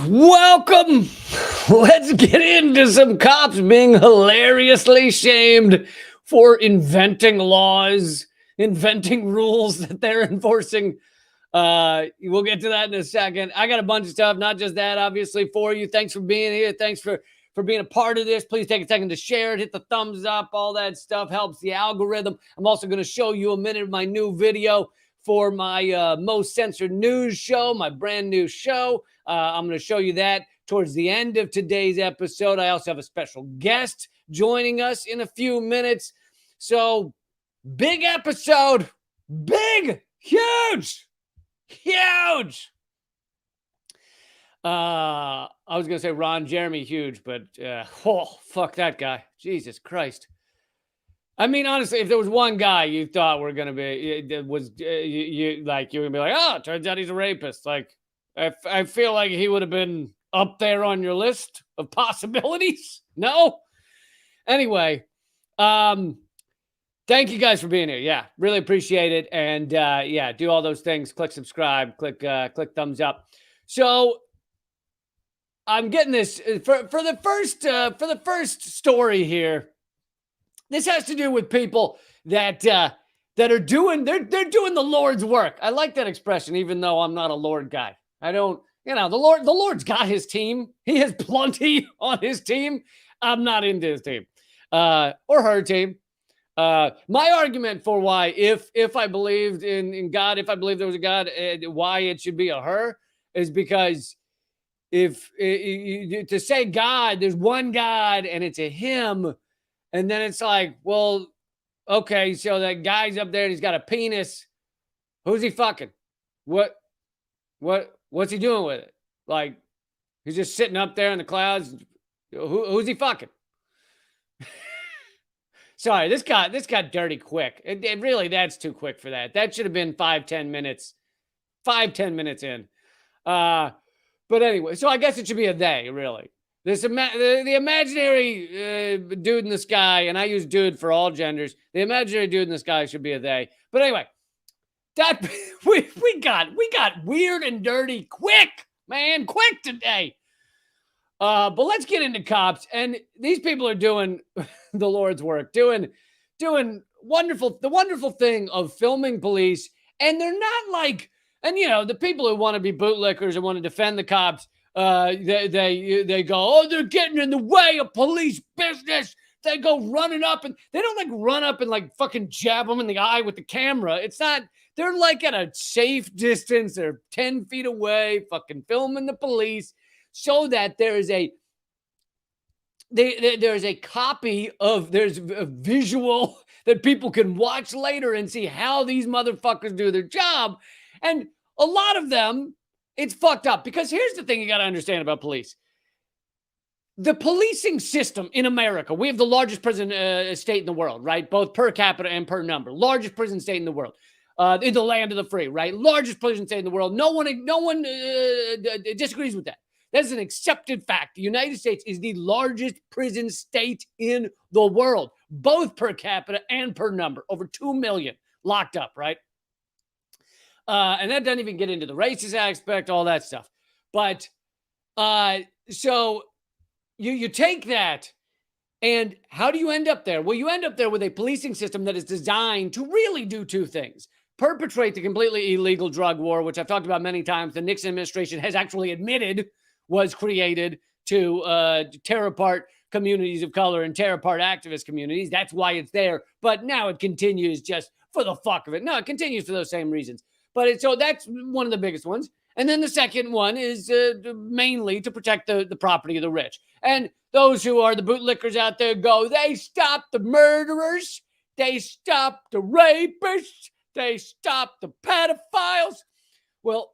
welcome. Let's get into some cops being hilariously shamed for inventing laws, inventing rules that they're enforcing. We'll get to that in a second. I got a bunch of stuff, not just that, obviously, for you. Thanks for being here. Thanks for being a part of this. Please take a second to share it, hit the thumbs up. All that stuff helps the algorithm. I'm also going to show you a minute of my new video for my Most Censored News show, my brand new show. I'm going to show you that towards the end of today's episode. I also have a special guest joining us in a few minutes. So, big episode. Big, huge. I was going to say Ron Jeremy huge, but fuck that guy. Jesus Christ. I mean, honestly, if there was one guy you thought were going to be, you were going to be like, oh, it turns out he's a rapist. Like, I feel like he would have been up there on your list of possibilities. No? Anyway, thank you guys for being here. Yeah, really appreciate it. And do all those things. Click subscribe, click thumbs up. So I'm getting this for the first story here. This has to do with people that are doing they're doing the Lord's work. I like that expression, even though I'm not a Lord guy. I don't, the Lord's got his team. He has plenty on his team. I'm not into his team or her team. My argument for why, if I believed in God, if I believed there was a God, why it should be a her is because to say God, there's one God and it's a him. And then it's like, well, okay, so that guy's up there and he's got a penis. Who's he fucking? What's he doing with it? Like, he's just sitting up there in the clouds. Who's he fucking? Sorry, this got dirty quick. It really, that's too quick for that. That should have been 5-10 minutes. 5-10 minutes in. But anyway, so I guess it should be a they, really. The imaginary dude in the sky, and I use dude for all genders. The imaginary dude in the sky should be a they. But anyway, that we got weird and dirty quick, man, quick today. But let's get into cops, and these people are doing the Lord's work, doing the wonderful thing of filming police, and they're not like, and the people who want to be bootlickers and want to defend the cops. They go, oh, they're getting in the way of police business. They go running up, and they don't like run up and like fucking jab them in the eye with the camera. It's not, they're like at a safe distance. They're 10 feet away, fucking filming the police so that there's a copy of, there's a visual that people can watch later and see how these motherfuckers do their job. And a lot of them, it's fucked up, because here's the thing you got to understand about police. The policing system in America, we have the largest prison state in the world, right? Both per capita and per number. Largest prison state in the world. In the land of the free, right? Largest prison state in the world. No one disagrees with that. That's an accepted fact. The United States is the largest prison state in the world, both per capita and per number. Over 2 million locked up, right? And that doesn't even get into the racist aspect, all that stuff. But so you take that, and how do you end up there? Well, you end up there with a policing system that is designed to really do two things. Perpetrate the completely illegal drug war, which I've talked about many times. The Nixon administration has actually admitted was created to tear apart communities of color and tear apart activist communities. That's why it's there. But now it continues just for the fuck of it. No, it continues for those same reasons. But so that's one of the biggest ones. And then the second one is mainly to protect the property of the rich. And those who are the bootlickers out there go, they stop the murderers. They stop the rapists. They stop the pedophiles. Well,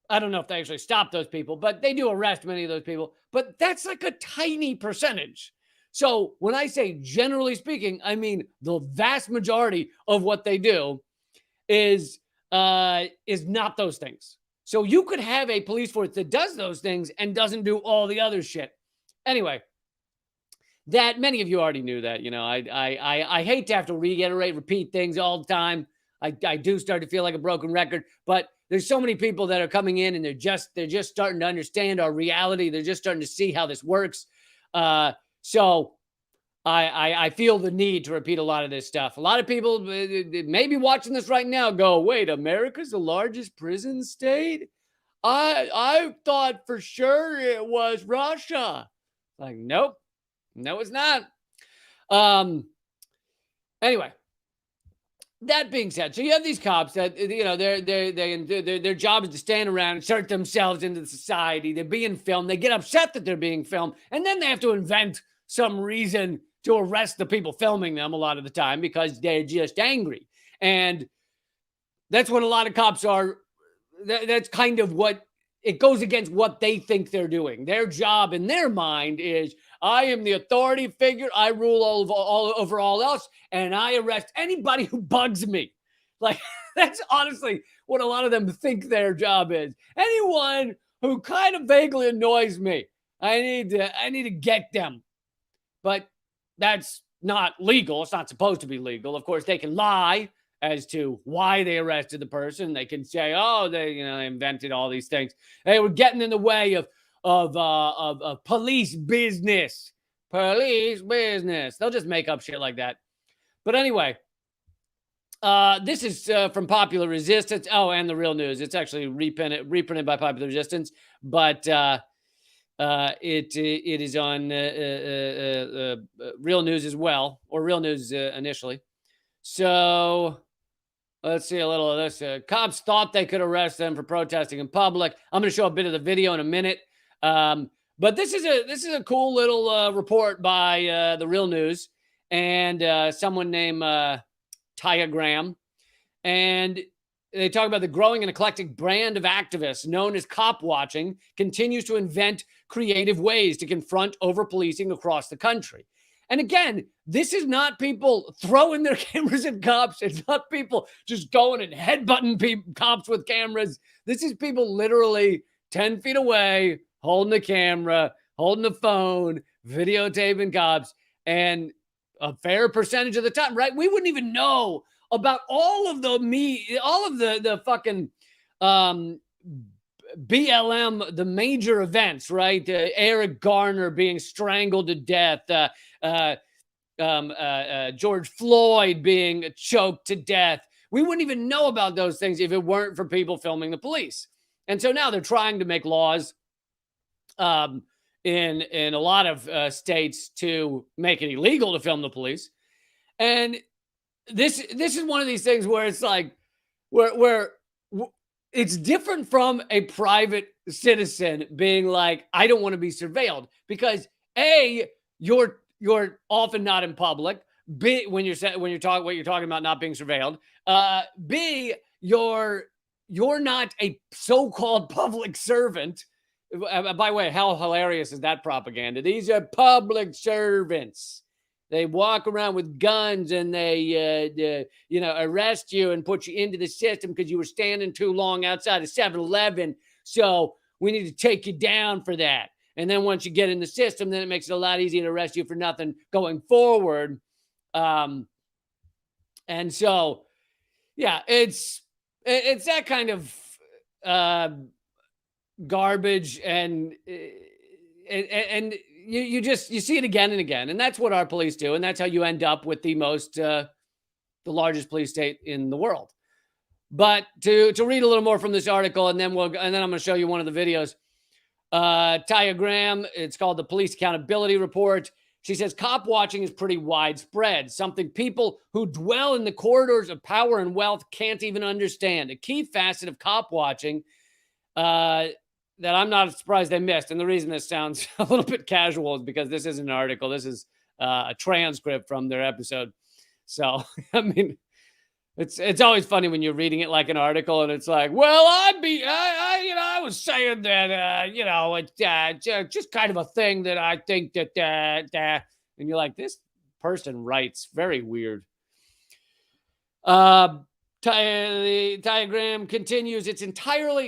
I don't know if they actually stop those people, but they do arrest many of those people. But that's like a tiny percentage. So when I say generally speaking, I mean the vast majority of what they do is not those things. So you could have a police force that does those things and doesn't do all the other shit. Anyway, that many of you already knew that. I hate to have to repeat things all the time. I do start to feel like a broken record, but there's so many people that are coming in and they're just starting to understand our reality. They're just starting to see how this works. So I feel the need to repeat a lot of this stuff. A lot of people may be watching this right now go, wait, America's the largest prison state? I thought for sure it was Russia. Like, nope. No, it's not. Anyway, that being said, so you have these cops that, you know, their job is to stand around, insert themselves into the society. They're being filmed. They get upset that they're being filmed, and then they have to invent some reason to arrest the people filming them a lot of the time because they're just angry. And that's what a lot of cops are. That's kind of what it goes against what they think they're doing. Their job in their mind is, I am the authority figure. I rule all over all else, and I arrest anybody who bugs me. Like, that's honestly what a lot of them think their job is. Anyone who kind of vaguely annoys me, I need to get them. But that's not legal. It's not supposed to be legal. Of course, they can lie as to why they arrested the person. They can say, oh, they invented all these things. They were getting in the way of police business. Police business. They'll just make up shit like that. But anyway, this is from Popular Resistance. Oh, and the Real News. It's actually reprinted by Popular Resistance, but it is on Real News as well, or Real News initially. So let's see a little of this. Cops thought they could arrest them for protesting in public. I'm going to show a bit of the video in a minute. But this is a cool little report by the Real News and someone named Taya Graham. And they talk about the growing and eclectic brand of activists known as cop watching continues to invent creative ways to confront over-policing across the country. And again, this is not people throwing their cameras at cops. It's not people just going and headbutting cops with cameras. This is people literally 10 feet away, holding the camera, holding the phone, videotaping cops. And a fair percentage of the time, right? We wouldn't even know about all of the fucking BLM, the major events, right? Eric Garner being strangled to death, George Floyd being choked to death. We wouldn't even know about those things if it weren't for people filming the police. And so now they're trying to make laws in a lot of states to make it illegal to film the police. And this is one of these things where it's like, where it's different from a private citizen being like, I don't want to be surveilled, because A, you're often not in public. B, when you're talking what you're talking about not being surveilled. B, you're not a so-called public servant. By the way, how hilarious is that propaganda? These are public servants. They walk around with guns and they, arrest you and put you into the system because you were standing too long outside of 7-Eleven. So we need to take you down for that. And then once you get in the system, then it makes it a lot easier to arrest you for nothing going forward. And so, yeah, it's that kind of garbage, and you see it again and again, and that's what our police do, and that's how you end up with the largest police state in the world. But to read a little more from this article, and then I'm going to show you one of the videos. Taya Graham, it's called the Police Accountability Report. She says cop watching is pretty widespread, something people who dwell in the corridors of power and wealth can't even understand. A key facet of cop watching that I'm not surprised they missed, and the reason this sounds a little bit casual is because this isn't an article. This is a transcript from their episode. So, I mean, it's always funny when you're reading it like an article, and it's like, well, I was saying that, it's just kind of a thing that I think that, and you're like, this person writes very weird. Taya Graham continues,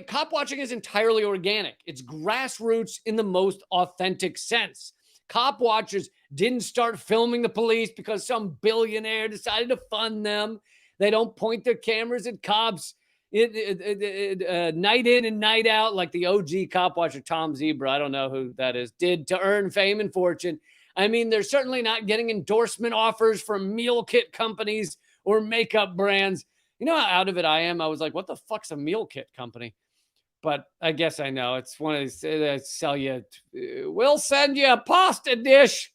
cop watching is entirely organic. It's grassroots in the most authentic sense. Cop watchers didn't start filming the police because some billionaire decided to fund them. They don't point their cameras at cops, night in and night out, like the OG cop watcher Tom Zebra, I don't know who that is, did to earn fame and fortune. I mean, they're certainly not getting endorsement offers from meal kit companies or makeup brands. You know how out of it I am? I was like, what the fuck's a meal kit company? But I guess I know. It's one of these that sell you, we'll send you a pasta dish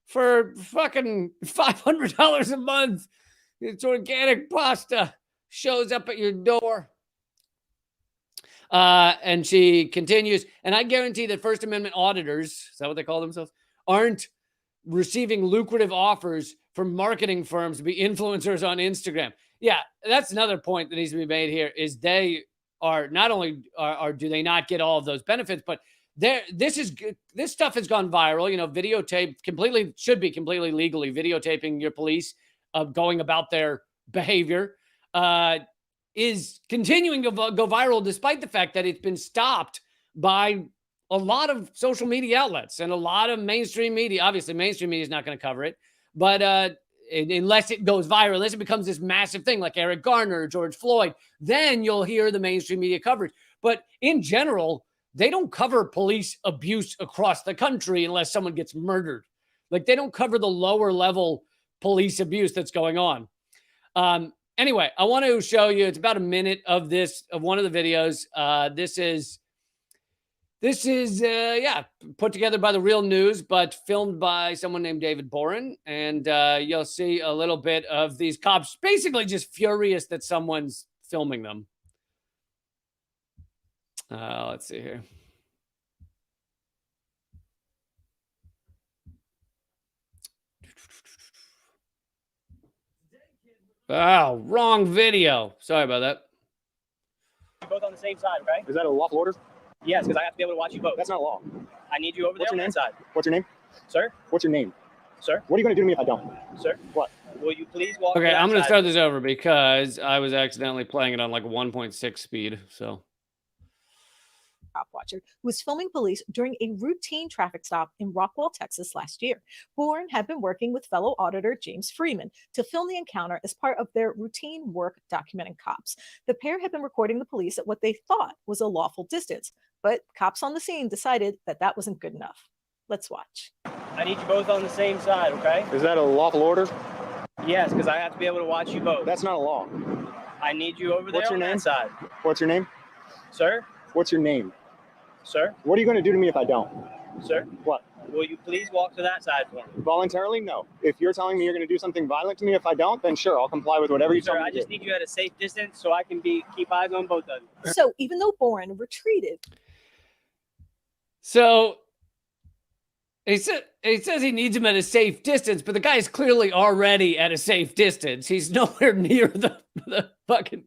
for fucking $500 a month. It's organic pasta. Shows up at your door. And she continues, and I guarantee that First Amendment auditors, is that what they call themselves, aren't receiving lucrative offers from marketing firms to be influencers on Instagram. Yeah, that's another point that needs to be made here, is they are not only do they not get all of those benefits, but this stuff has gone viral. You know, videotape should be completely legally videotaping your police going about their behavior is continuing to go viral, despite the fact that it's been stopped by a lot of social media outlets and a lot of mainstream media. Obviously, mainstream media is not going to cover it, but unless it goes viral, unless it becomes this massive thing like Eric Garner or George Floyd, then you'll hear the mainstream media coverage. But in general, they don't cover police abuse across the country unless someone gets murdered. Like, they don't cover the lower level police abuse that's going on. Anyway, I want to show you, it's about a minute of one of the videos. This is put together by The Real News, but filmed by someone named David Boren. And you'll see a little bit of these cops basically just furious that someone's filming them. Let's see here. Oh, wrong video. Sorry about that. You're both on the same side, okay? Is that a lawful order? Yes, because I have to be able to watch you both. That's not law. I need you over there on that side. What's your name? Sir? What's your name? Sir? What are you going to do to me if I don't? Sir? What? Will you please walk Okay, I'm going to side? start this over because I was accidentally playing it on like 1.6 speed, so... Cop watcher who was filming police during a routine traffic stop in Rockwall, Texas last year. Bourne had been working with fellow auditor James Freeman to film the encounter as part of their routine work documenting cops. The pair had been recording the police at what they thought was a lawful distance, but cops on the scene decided that that wasn't good enough. Let's watch. I need you both on the same side, okay? Is that a lawful order? Yes, because I have to be able to watch you both. That's not a law. I need you over there What's your on name? that side. What's your name? Sir? What's your name? Sir? What are you going to do to me if I don't? Sir? What? Will you please walk to that side for me? Voluntarily? No. If you're telling me you're going to do something violent to me if I don't, then sure, I'll comply with whatever you tell Sir, me I to just do. need you at a safe distance so I can keep eyes on both of you. So even though Bourne retreated, So he says he needs him at a safe distance, but the guy is clearly already at a safe distance. He's nowhere near the fucking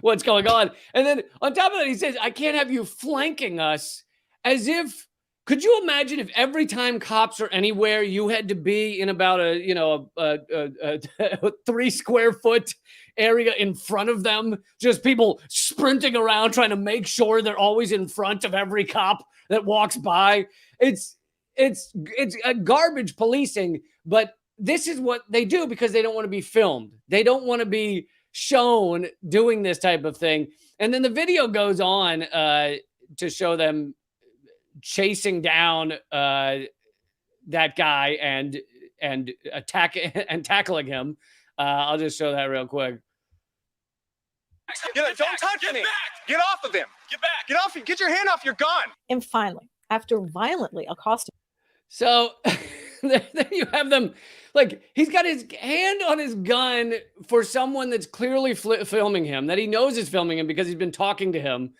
what's going on. And then on top of that, he says, I can't have you flanking us, as if, could you imagine if every time cops are anywhere, you had to be in about a 3 square foot area in front of them, just people sprinting around trying to make sure they're always in front of every cop that walks by. It's a garbage policing, but this is what they do because they don't want to be filmed. They don't want to be shown doing this type of thing. And then the video goes on to show them chasing down that guy and tackling him. I'll just show that real quick. Don't touch me. Get off of him. Get back. Get off. Get your hand off your gun. and finally, after violently accosting So there you have them. Like, he's got his hand on his gun for someone that's clearly filming him, that he knows is filming him because he's been talking to him.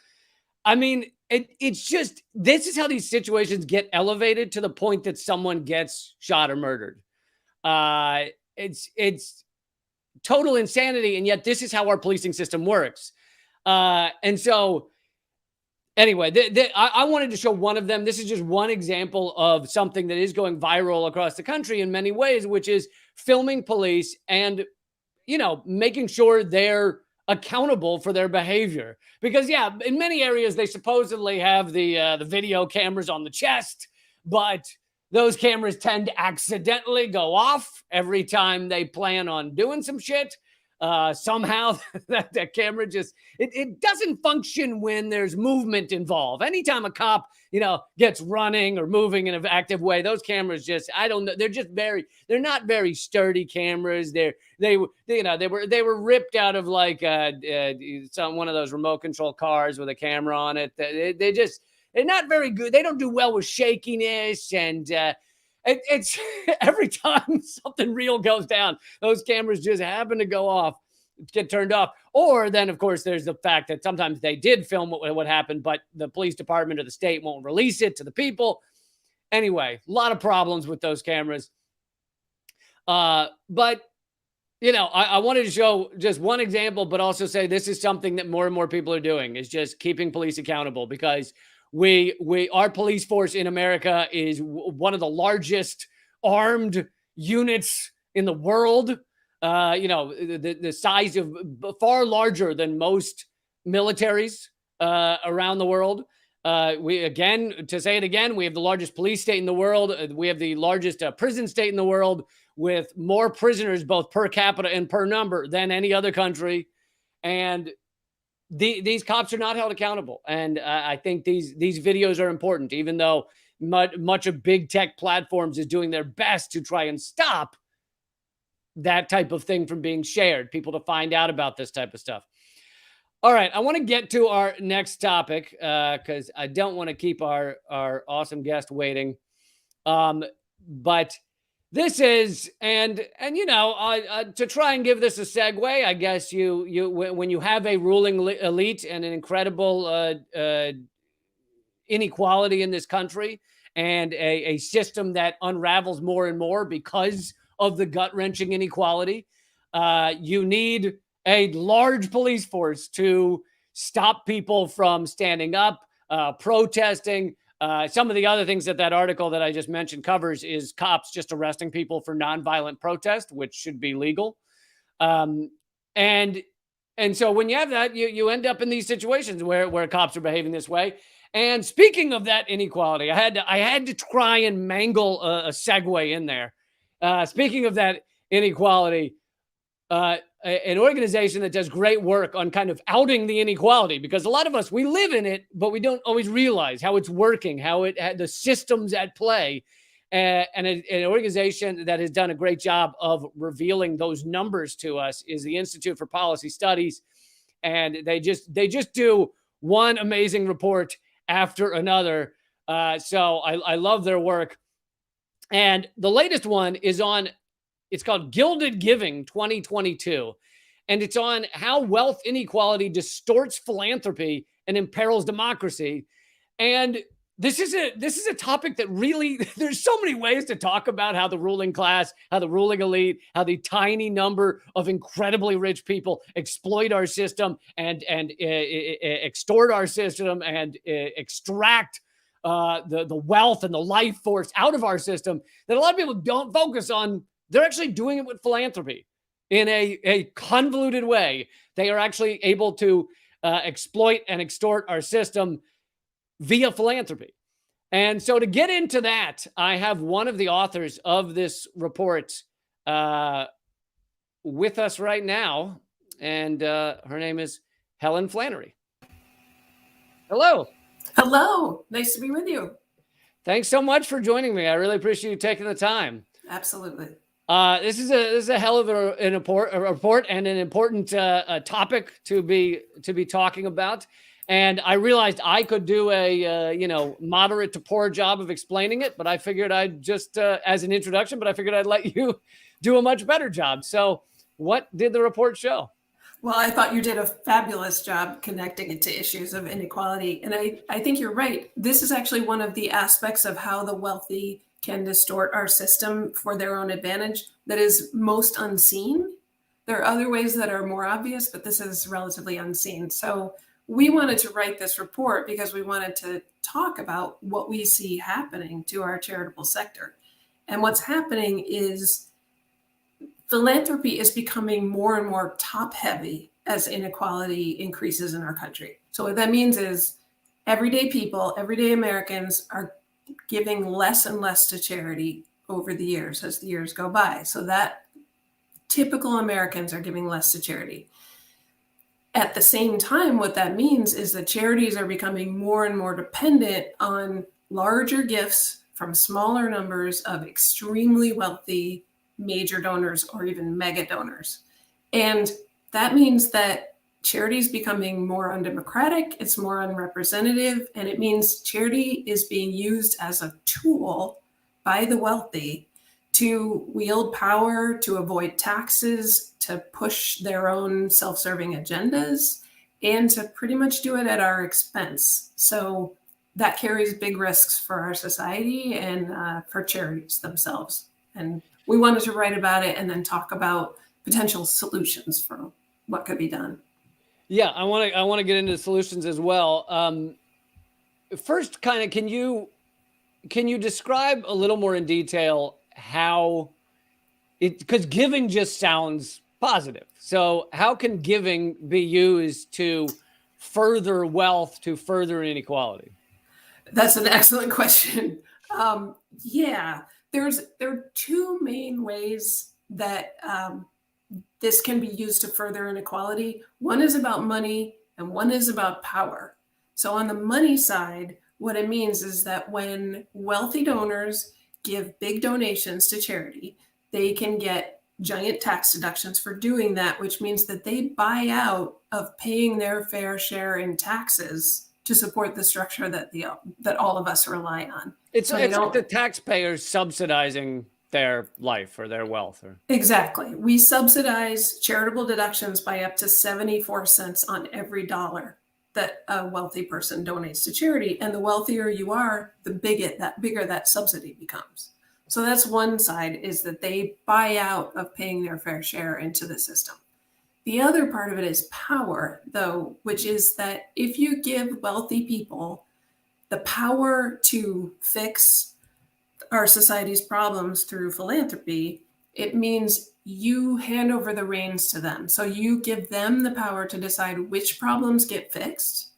I mean, it's just, this is how these situations get elevated to the point that someone gets shot or murdered. It's total insanity. And yet this is how our policing system works. And so anyway, I wanted to show one of them. This is just one example of something that is going viral across the country in many ways, which is filming police and, making sure they're accountable for their behavior. Because, yeah, in many areas, they supposedly have the video cameras on the chest, but those cameras tend to accidentally go off every time they plan on doing some shit. Somehow that camera just, it doesn't function when there's movement involved. Anytime a cop, gets running or moving in an active way, those cameras just, I don't know. They're not very sturdy cameras. They were ripped out of like one of those remote control cars with a camera on it. They're not very good. They don't do well with shakiness, and it's every time something real goes down, those cameras just happen to go off, get turned off. Or then, of course, there's the fact that sometimes they did film what happened, but the police department or the state won't release it to the people. Anyway, a lot of problems with those cameras. But I wanted to show just one example, but also say this is something that more and more people are doing, is just keeping police accountable, because our police force in America is one of the largest armed units in the world. The size of, far larger than most militaries around the world. We have the largest police state in the world. We have the largest prison state in the world, with more prisoners, both per capita and per number, than any other country. And these cops are not held accountable. And I think these videos are important, even though much of big tech platforms is doing their best to try and stop that type of thing from being shared, people to find out about this type of stuff. All right, I want to get to our next topic because I don't want to keep our awesome guest waiting. But this is, and to try and give this a segue, I guess when you have a ruling elite and an incredible inequality in this country, and a system that unravels more and more because of the gut-wrenching inequality, you need a large police force to stop people from standing up, protesting. Some of the other things that article that I just mentioned covers is cops just arresting people for nonviolent protest, which should be legal. And so when you have that, you end up in these situations where cops are behaving this way. And speaking of that inequality, I had to try and mangle a segue in there. Speaking of that inequality, an organization that does great work on kind of outing the inequality, because a lot of us, we live in it, but we don't always realize how it's working, the systems at play. And an organization that has done a great job of revealing those numbers to us is the Institute for Policy Studies. And they just do one amazing report after another. So I love their work. And the latest one is it's called Gilded Giving 2022. And it's on how wealth inequality distorts philanthropy and imperils democracy. And this is a topic that really, there's so many ways to talk about how the ruling class, how the ruling elite, how the tiny number of incredibly rich people exploit our system and extort our system and extract the wealth and the life force out of our system, that a lot of people don't focus on. They're actually doing it with philanthropy in a convoluted way. They are actually able to exploit and extort our system via philanthropy. And so to get into that, I have one of the authors of this report with us right now. And her name is Helen Flannery. Hello. Hello. Nice to be with you. Thanks so much for joining me. I really appreciate you taking the time. Absolutely. This is a hell of a report and an important topic to be talking about. And I realized I could do a moderate to poor job of explaining it, but I figured I'd just as an introduction. But I figured I'd let you do a much better job. So, what did the report show? Well, I thought you did a fabulous job connecting it to issues of inequality. And I think you're right. This is actually one of the aspects of how the wealthy can distort our system for their own advantage that is most unseen. There are other ways that are more obvious, but this is relatively unseen. So we wanted to write this report because we wanted to talk about what we see happening to our charitable sector. And what's happening is philanthropy is becoming more and more top heavy as inequality increases in our country. So what that means is everyday people, everyday Americans are giving less and less to charity over the years as the years go by. So that typical Americans are giving less to charity. At the same time, what that means is that charities are becoming more and more dependent on larger gifts from smaller numbers of extremely wealthy major donors or even mega donors. And that means that charity is becoming more undemocratic, it's more unrepresentative, and it means charity is being used as a tool by the wealthy to wield power, to avoid taxes, to push their own self-serving agendas, and to pretty much do it at our expense. So that carries big risks for our society and for charities themselves. And we wanted to write about it and then talk about potential solutions for what could be done. Yeah, I want to get into the solutions as well. First, kind of, can you describe a little more in detail how it, because giving just sounds positive. So how can giving be used to further wealth, to further inequality? That's an excellent question. Yeah, there are two main ways that this can be used to further inequality. One is about money and one is about power. So on the money side, what it means is that when wealthy donors give big donations to charity, they can get giant tax deductions for doing that, which means that they buy out of paying their fair share in taxes to support the structure that that all of us rely on. It's like the taxpayers subsidizing their life or their wealth. Exactly. We subsidize charitable deductions by up to 74 cents on every dollar that a wealthy person donates to charity. And the wealthier you are, the bigger that subsidy becomes. So that's one side, is that they buy out of paying their fair share into the system. The other part of it is power, though, which is that if you give wealthy people the power to fix our society's problems through philanthropy, it means you hand over the reins to them. So you give them the power to decide which problems get fixed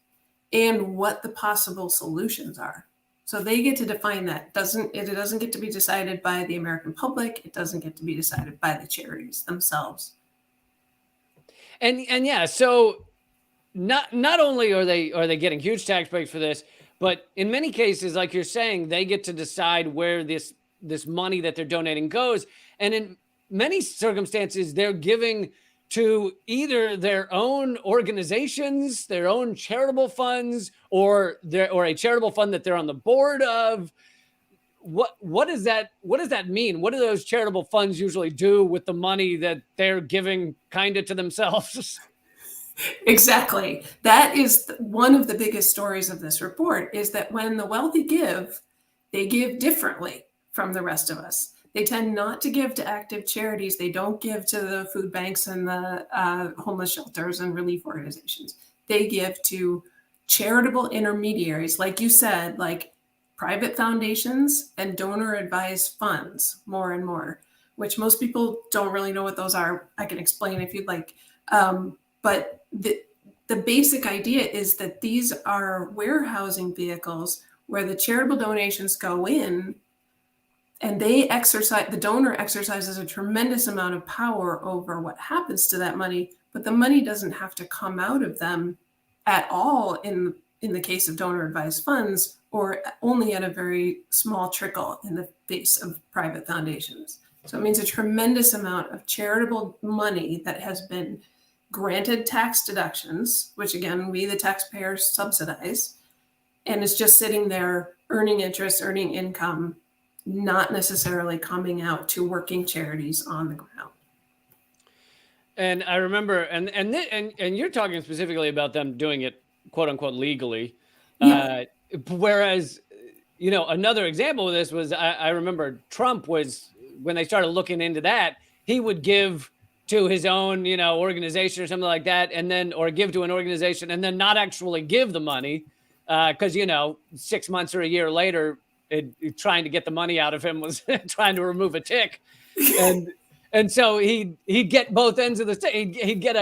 and what the possible solutions are. So they get to define that. It doesn't get to be decided by the American public. It doesn't get to be decided by the charities themselves. And yeah, so not only are they getting huge tax breaks for this, but in many cases, like you're saying, they get to decide where this money that they're donating goes. And in many circumstances, they're giving to either their own organizations, their own charitable funds, or a charitable fund that they're on the board of. What does that mean? What do those charitable funds usually do with the money that they're giving kind of to themselves? Exactly. That is one of the biggest stories of this report, is that when the wealthy give, they give differently from the rest of us. They tend not to give to active charities. They don't give to the food banks and the homeless shelters and relief organizations. They give to charitable intermediaries, like you said, like private foundations and donor advised funds, more and more, which most people don't really know what those are. I can explain if you'd like. But the basic idea is that these are warehousing vehicles where the charitable donations go in, and the donor exercises a tremendous amount of power over what happens to that money, but the money doesn't have to come out of them at all in the case of donor advised funds, or only at a very small trickle in the face of private foundations. So it means a tremendous amount of charitable money that has been granted tax deductions, which again, we the taxpayers subsidize, and it's just sitting there earning interest, earning income, not necessarily coming out to working charities on the ground. And I remember, and you're talking specifically about them doing it, quote unquote, legally. Yeah. Whereas, another example of this was, I remember Trump was, when they started looking into that, he would give to his own, organization or something like that, or give to an organization and then not actually give the money, because 6 months or a year later, trying to get the money out of him was trying to remove a tick, and And so he'd get both ends of the stick. He'd get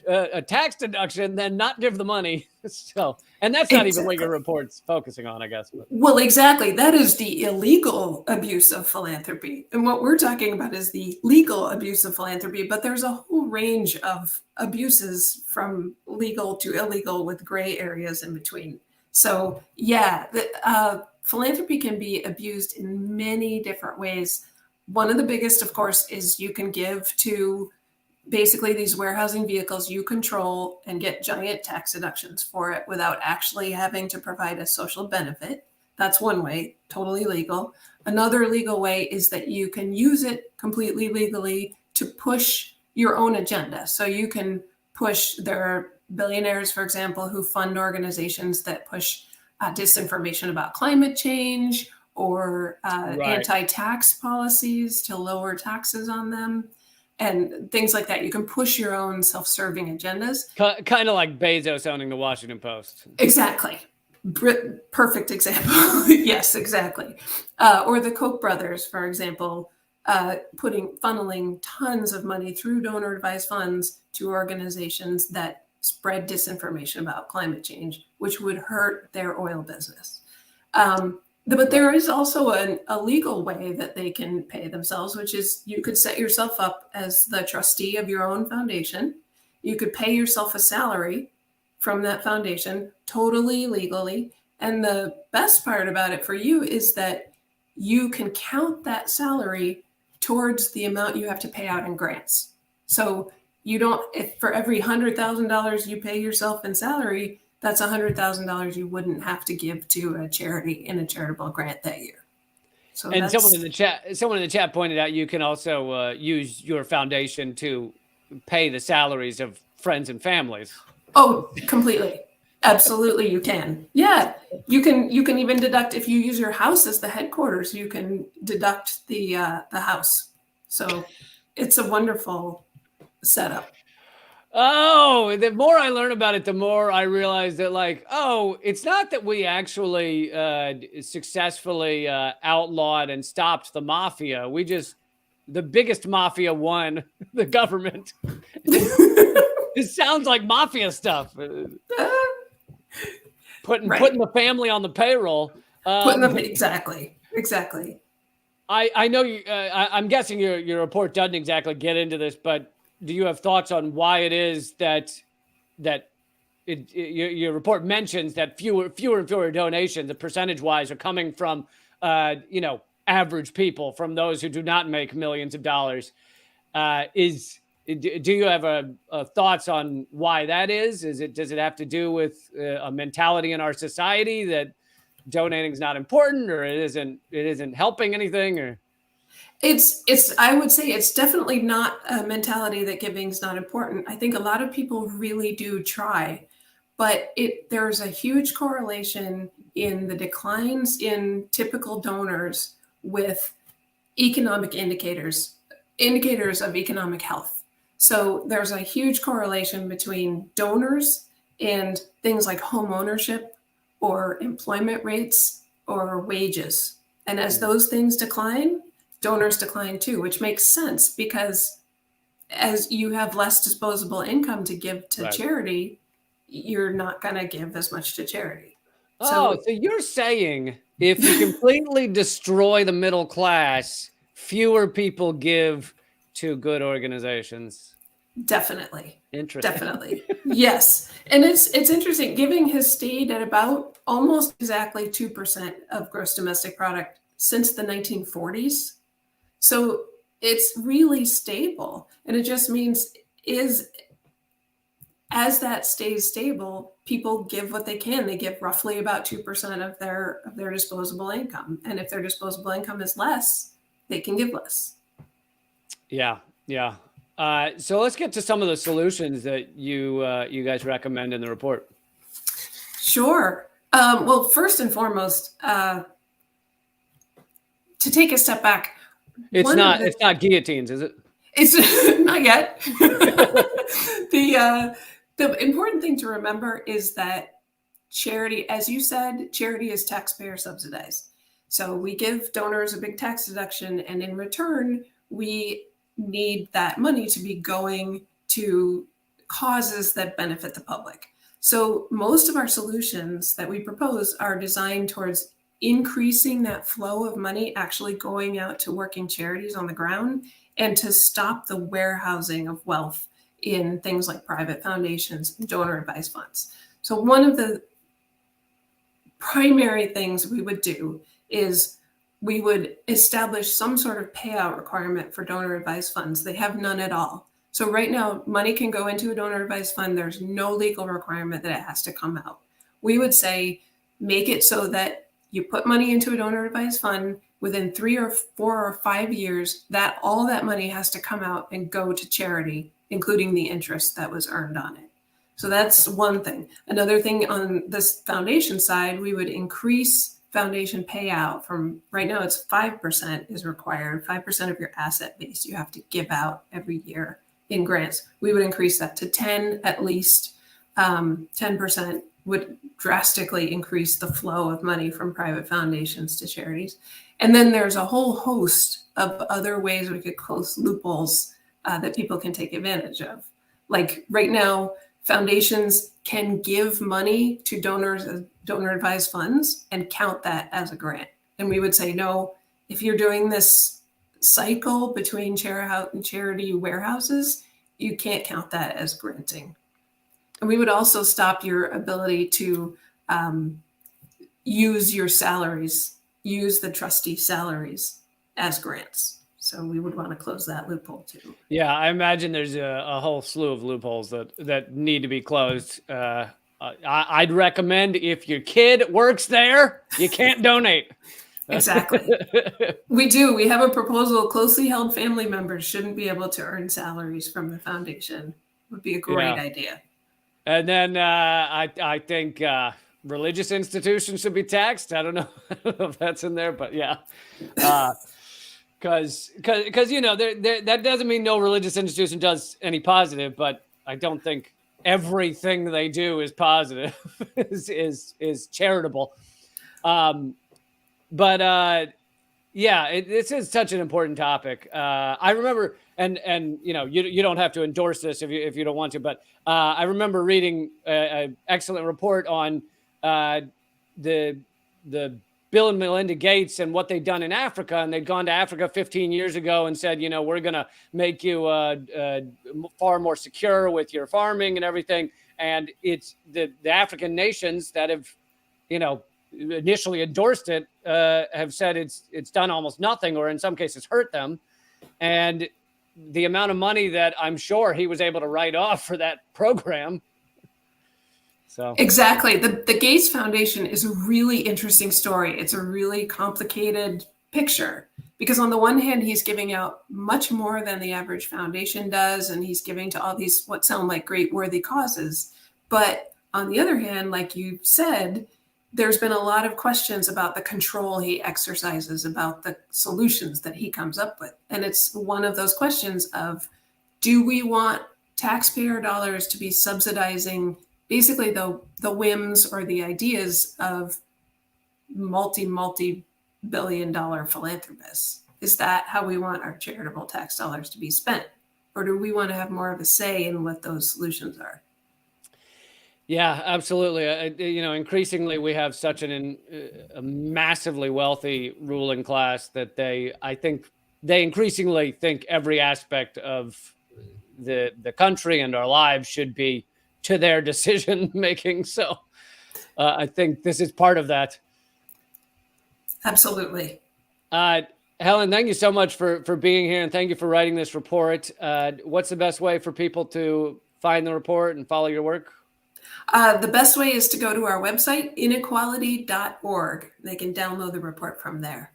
a tax deduction, then not give the money. So, and that's not even what your report's focusing on, I guess. But. Well, exactly. That is the illegal abuse of philanthropy. And what we're talking about is the legal abuse of philanthropy. But there's a whole range of abuses from legal to illegal with gray areas in between. So, yeah, philanthropy can be abused in many different ways. One of the biggest, of course, is you can give to basically these warehousing vehicles you control and get giant tax deductions for it without actually having to provide a social benefit. That's one way, totally legal. Another legal way is that you can use it completely legally to push your own agenda. So you can push, there are billionaires, for example, who fund organizations that push disinformation about climate change or anti-tax policies to lower taxes on them. And things like that. You can push your own self-serving agendas. Kind of like Bezos owning the Washington Post. Exactly. Perfect example. Yes, exactly. Or the Koch brothers, for example, funneling tons of money through donor advised funds to organizations that spread disinformation about climate change, which would hurt their oil business. But there is also a legal way that they can pay themselves, which is you could set yourself up as the trustee of your own foundation. You could pay yourself a salary from that foundation totally legally. And the best part about it for you is that you can count that salary towards the amount you have to pay out in grants. So you don't, if for every $100,000 you pay yourself in salary, that's $100,000 you wouldn't have to give to a charity in a charitable grant that year. So and someone in the chat pointed out you can also use your foundation to pay the salaries of friends and families. Oh, completely. Absolutely, you can. Yeah, you can even deduct if you use your house as the headquarters. You can deduct the house. So it's a wonderful setup. Oh, the more I learn about it, the more I realize that, like, oh, it's not that we actually successfully outlawed and stopped the mafia. The biggest mafia won the government. It sounds like mafia stuff. Putting the family on the payroll. Exactly. I know you. I'm guessing your report doesn't exactly get into this, but do you have thoughts on why it is that your report mentions that fewer and fewer donations, the percentage-wise, are coming from average people, from those who do not make millions of dollars? Do you have thoughts on why that is? Does it have to do with a mentality in our society that donating is not important, or it isn't helping anything, or? I would say it's definitely not a mentality that giving is not important. I think a lot of people really do try, but there's a huge correlation in the declines in typical donors with economic indicators of economic health. So there's a huge correlation between donors and things like home ownership or employment rates or wages. And as those things decline, donors decline too, which makes sense because as you have less disposable income to give to charity, you're not going to give as much to charity. So you're saying if you completely destroy the middle class, fewer people give to good organizations? Definitely. Interesting. Definitely. Yes. And it's interesting. Giving has stayed at about almost exactly 2% of gross domestic product since the 1940s. So it's really stable. And it just means as that stays stable, people give what they can. They give roughly about 2% of their disposable income. And if their disposable income is less, they can give less. Yeah. Yeah. So let's get to some of the solutions that you guys recommend in the report. Sure. Well, first and foremost, to take a step back. It's not guillotines, is it? It's not yet. The important thing to remember is that charity, as you said, charity is taxpayer subsidized. So we give donors a big tax deduction, and in return, we need that money to be going to causes that benefit the public. So most of our solutions that we propose are designed towards increasing that flow of money actually going out to working charities on the ground and to stop the warehousing of wealth in things like private foundations and donor advised funds. So one of the primary things we would do is we would establish some sort of payout requirement for donor advised funds. They have none at all. So right now, money can go into a donor advised fund. There's no legal requirement that it has to come out. We would say, make it so that you put money into a donor advised fund within 3 or 4 or 5 years, that all that money has to come out and go to charity, including the interest that was earned on it. So that's one thing. Another thing on this foundation side, we would increase foundation payout from right now it's 5% is required. 5% of your asset base you have to give out every year in grants. We would increase that to 10 at least. 10% would drastically increase the flow of money from private foundations to charities. And then there's a whole host of other ways we could close loopholes that people can take advantage of. Like right now, foundations can give money to donors as donor advised funds and count that as a grant. And we would say, no, if you're doing this cycle between charity warehouses, you can't count that as granting. And we would also stop your ability to use your salaries, use the trustee salaries as grants. So we would want to close that loophole too. Yeah, I imagine there's a whole slew of loopholes that need to be closed. I'd recommend if your kid works there, you can't donate. Exactly. We do. We have a proposal. Closely held family members shouldn't be able to earn salaries from the foundation. Would be a great idea. And then I think religious institutions should be taxed. I don't know if that's in there, but yeah. Because you know that doesn't mean no religious institution does any positive, but I don't think everything they do is positive is charitable. This is such an important topic. I remember, and you know, you don't have to endorse this if you don't want to, but I remember reading an excellent report on the Bill and Melinda Gates and what they'd done in Africa. And they'd gone to Africa 15 years ago and said, you know, we're going to make you far more secure with your farming and everything. And it's the African nations that have, you know, initially endorsed it, have said it's done almost nothing, or in some cases hurt them. And the amount of money that I'm sure he was able to write off for that program. So exactly. The Gates Foundation is a really interesting story. It's a really complicated picture because on the one hand, he's giving out much more than the average foundation does. And he's giving to all these, what sound like great worthy causes. But on the other hand, like you said, there's been a lot of questions about the control he exercises, about the solutions that he comes up with. And it's one of those questions of, do we want taxpayer dollars to be subsidizing basically the whims or the ideas of multi-billion-dollar philanthropists? Is that how we want our charitable tax dollars to be spent? Or do we want to have more of a say in what those solutions are? Yeah, absolutely. You know, increasingly we have such a massively wealthy ruling class that I think they increasingly think every aspect of the country and our lives should be to their decision making. So I think this is part of that. Absolutely. Helen, thank you so much for being here, and thank you for writing this report. What's the best way for people to find the report and follow your work? The best way is to go to our website, inequality.org. They can download the report from there.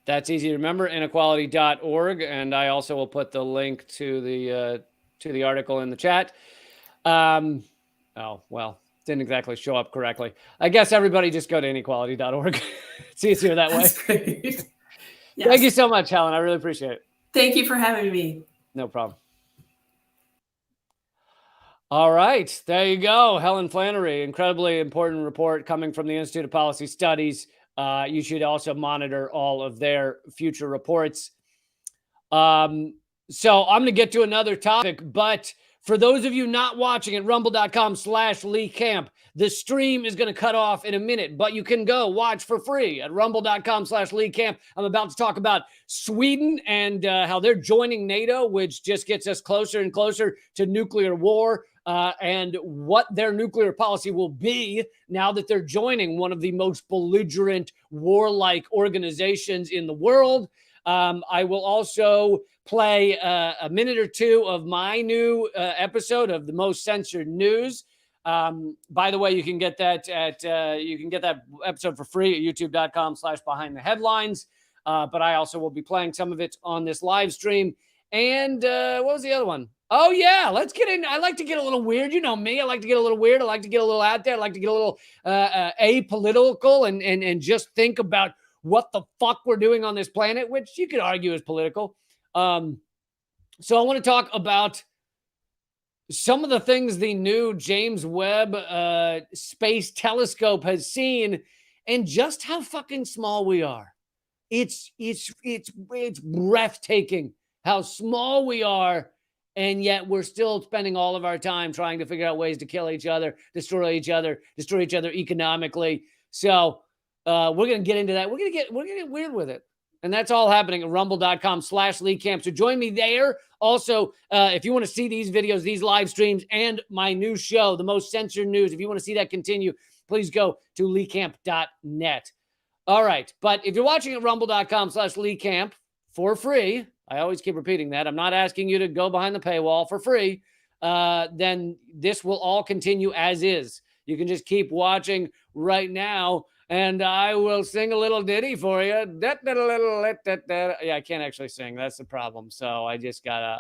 That's easy to remember, inequality.org. And I also will put the link to the article in the chat. Didn't exactly show up correctly. I guess everybody just go to inequality.org. It's easier that way. That's great. Yes. Thank you so much, Helen. I really appreciate it. Thank you for having me. No problem. All right, there you go. Helen Flannery, incredibly important report coming from the Institute of Policy Studies. You should also monitor all of their future reports. So I'm going to get to another topic, but for those of you not watching at rumble.com/Lee Camp, the stream is going to cut off in a minute, but you can go watch for free at rumble.com/Lee Camp. I'm about to talk about Sweden and how they're joining NATO, which just gets us closer and closer to nuclear war, and what their nuclear policy will be now that they're joining one of the most belligerent, warlike organizations in the world. I will also play a minute or two of my new episode of the Most Censored News. By the way, you can get that episode for free at youtube.com/behind the headlines. But I also will be playing some of it on this live stream. And what was the other one? Oh, yeah, let's get in. I like to get a little weird. You know me. I like to get a little weird. I like to get a little out there. I like to get a little apolitical and just think about what the fuck we're doing on this planet, which you could argue is political. So I want to talk about some of the things the new James Webb Space Telescope has seen and just how fucking small we are. It's breathtaking how small we are, and yet we're still spending all of our time trying to figure out ways to kill each other, destroy each other economically. So we're going to get into that. We're going to get weird with it. And that's all happening at rumble.com/Lee Camp. So join me there. Also, if you want to see these videos, these live streams, and my new show, The Most Censored News, if you want to see that continue, please go to leecamp.net. All right. But if you're watching at rumble.com/Lee Camp for free, I always keep repeating that. I'm not asking you to go behind the paywall for free. Then this will all continue as is. You can just keep watching right now. And I will sing a little ditty for you. Yeah, I can't actually sing. That's the problem. So I just got to